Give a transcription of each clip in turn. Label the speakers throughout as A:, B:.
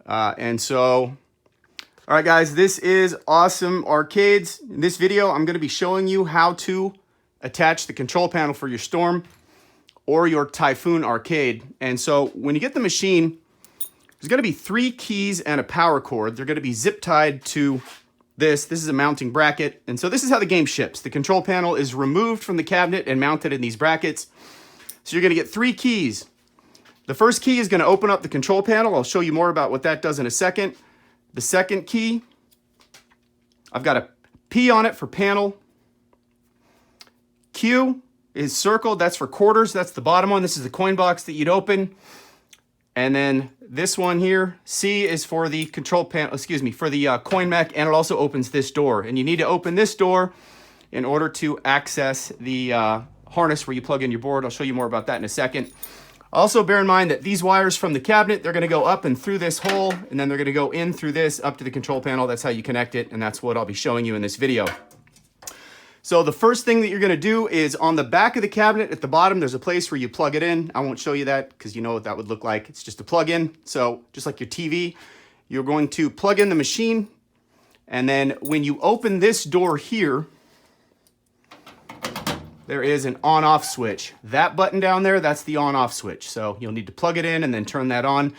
A: And so, all right, guys, this is Awesome Arcades. In this video, I'm going to be showing you how to attach the control panel for your Storm or your Typhoon arcade. And so when you get the machine, there's going to be 3 keys and a power cord. They're going to be zip tied to this. This is a mounting bracket. And so this is how the game ships. The control panel is removed from the cabinet and mounted in these brackets. So you're going to get 3 keys. The first key is going to open up the control panel. I'll show you more about what that does in a second. The second key, I've got a P on it for panel. Q is circled. That's for quarters. That's the bottom one. This is the coin box that you'd open. And then this one here, C, is for the control panel, for the coin mech, and it also opens this door. And you need to open this door in order to access the harness where you plug in your board. I'll show you more about that in a second. Also, bear in mind that these wires from the cabinet, they're going to go up and through this hole, and then they're going to go in through this up to the control panel. That's how you connect it, and that's what I'll be showing you in this video. So the first thing that you're going to do is on the back of the cabinet at the bottom, there's a place where you plug it in. I won't show you that because you know what that would look like. It's just a plug-in. So just like your TV, you're going to plug in the machine, and then when you open this door here, there is an on-off switch. That button down there, that's the on-off switch. So you'll need to plug it in and then turn that on.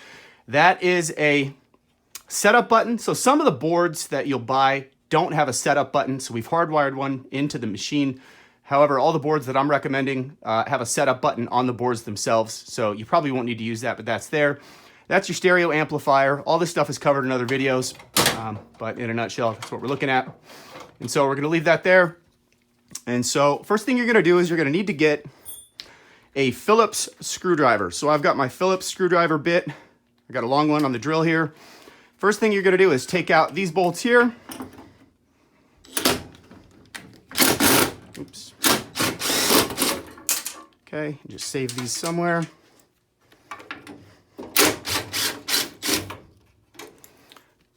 A: That is a setup button. So some of the boards that you'll buy don't have a setup button, so we've hardwired one into the machine. However, all the boards that I'm recommending have a setup button on the boards themselves, so you probably won't need to use that, but that's there. That's your stereo amplifier. All this stuff is covered in other videos, but in a nutshell, that's what we're looking at. And so we're gonna leave that there. And so first thing you're going to do is you're going to need to get a Phillips screwdriver. So I've got my Phillips screwdriver bit. I got a long one on the drill here. First thing you're going to do is take out these bolts here. Oops. Okay, just save these somewhere.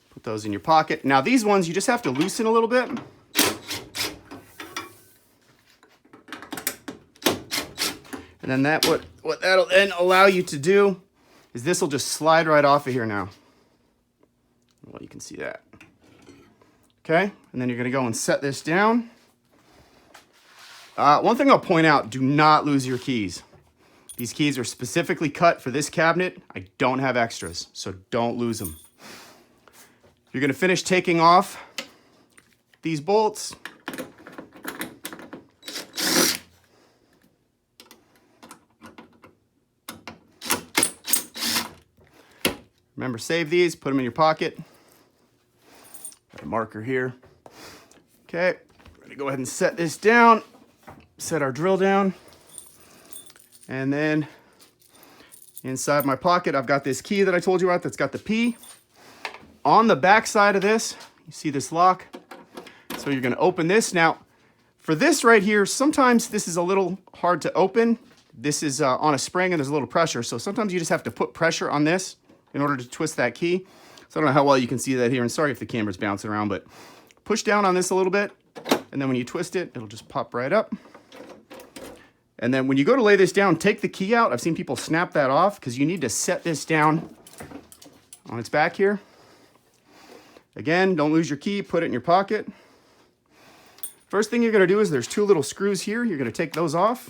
A: Put those in your pocket. Now these ones you just have to loosen a little bit. And then what that'll then allow you to do is this will just slide right off of here now. Well, you can see that. Okay, and then you're gonna go and set this down. One thing I'll point out, do not lose your keys. These keys are specifically cut for this cabinet. I don't have extras, so don't lose them. You're gonna finish taking off these bolts. Remember, save these, put them in your pocket. Got a marker here. Okay, we're gonna go ahead and set this down, set our drill down. And then inside my pocket, I've got this key that I told you about that's got the P. On the back side of this, you see this lock. So you're gonna open this. Now, for this right here, sometimes this is a little hard to open. This is on a spring and there's a little pressure. So sometimes you just have to put pressure on this in order to twist that key. So I don't know how well you can see that here, and sorry if the camera's bouncing around, but push down on this a little bit, and then when you twist it, it'll just pop right up. And then when you go to lay this down, take the key out. I've seen people snap that off because you need to set this down on its back here. Again, don't lose your key, put it in your pocket. First thing you're gonna do is there's 2 little screws here. You're gonna take those off.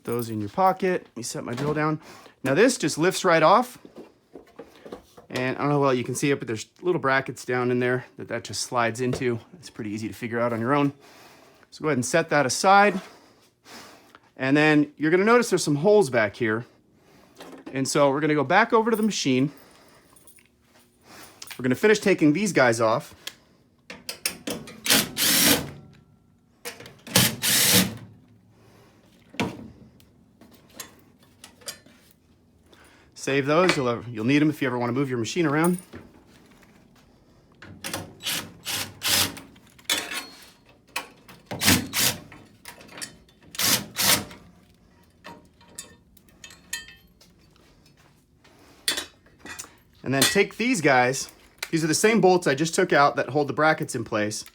A: Those in your pocket. Let me set my drill down. Now this just lifts right off. And I don't know how well you can see it, but there's little brackets down in there that just slides into. It's pretty easy to figure out on your own. So go ahead and set that aside. And then you're gonna notice there's some holes back here. And so we're gonna go back over to the machine. We're gonna finish taking these guys off. Save those, you'll need them if you ever want to move your machine around. And then take these guys These are the same bolts I just took out that hold the brackets in place.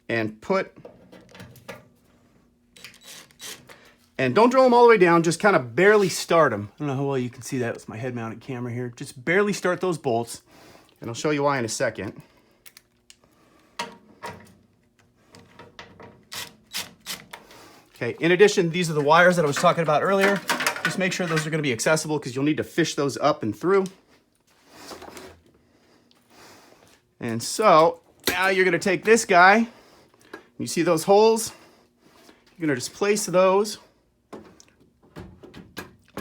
A: And don't drill them all the way down, just kind of barely start them. I don't know how well you can see that with my head-mounted camera here. Just barely start those bolts, and I'll show you why in a second. Okay, in addition, these are the wires that I was talking about earlier. Just make sure those are going to be accessible because you'll need to fish those up and through. And so, now you're going to take this guy. You see those holes? You're going to just place those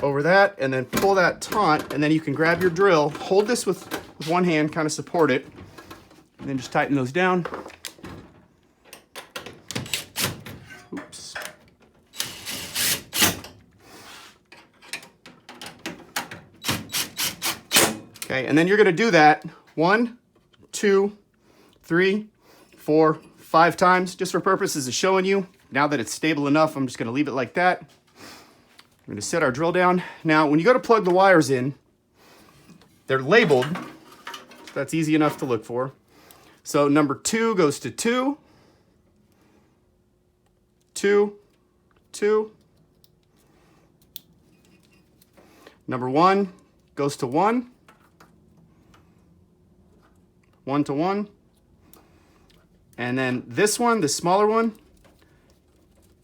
A: over that and then pull that taunt, and then you can grab your drill, hold this with one hand, kind of support it, and then just tighten those down. Oops. Okay, and then you're going to do that 1, 2, 3, 4, 5 times, just for purposes of showing you. Now that it's stable enough, I'm just going to leave it like that. We're going to set our drill down. Now, when you go to plug the wires in, they're labeled. So that's easy enough to look for. So number 2 goes to 2, 2, 2. Number 1 goes to 1, 1 to 1. And then this one, the smaller one,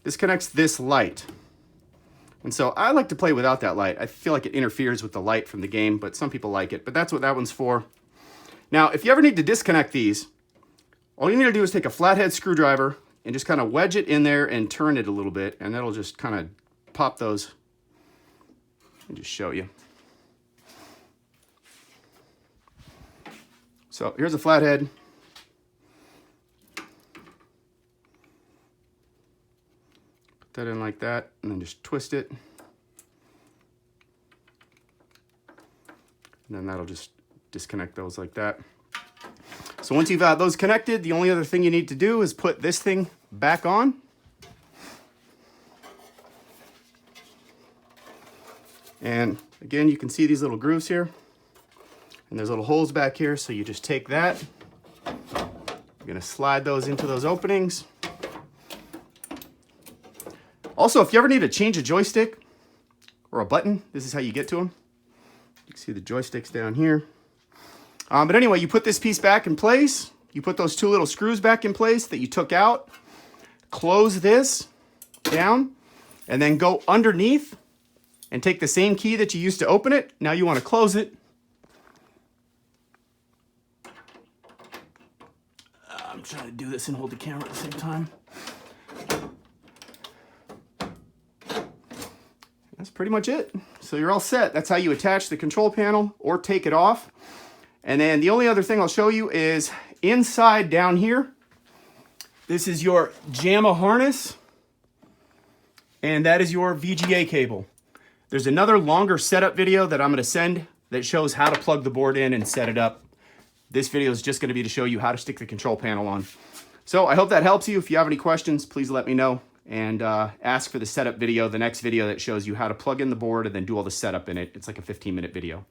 A: this connects this light. And so I like to play without that light. I feel like it interferes with the light from the game, but some people like it. But that's what that one's for. Now, if you ever need to disconnect these, all you need to do is take a flathead screwdriver and just kind of wedge it in there and turn it a little bit, and that'll just kind of pop those and just show you. So here's a flathead. That in like that, and then just twist it. And then that'll just disconnect those like that. So once you've got those connected, the only other thing you need to do is put this thing back on. And again, you can see these little grooves here. And there's little holes back here, so you just take that. You're gonna slide those into those openings. Also, if you ever need to change a joystick or a button, this is how you get to them. You can see the joysticks down here. But anyway, you put this piece back in place. You put those 2 little screws back in place that you took out. Close this down, and then go underneath and take the same key that you used to open it. Now you want to close it. I'm trying to do this and hold the camera at the same time. That's pretty much it. So you're all set. That's how you attach the control panel or take it off. And then the only other thing I'll show you is inside down here. This is your JAMA harness, and that is your VGA cable. There's another longer setup video that I'm going to send that shows how to plug the board in and set it up. This video is just going to be to show you how to stick the control panel on. So I hope that helps you. If you have any questions, please let me know. And ask for the setup video, the next video that shows you how to plug in the board and then do all the setup in it. It's like a 15-minute video.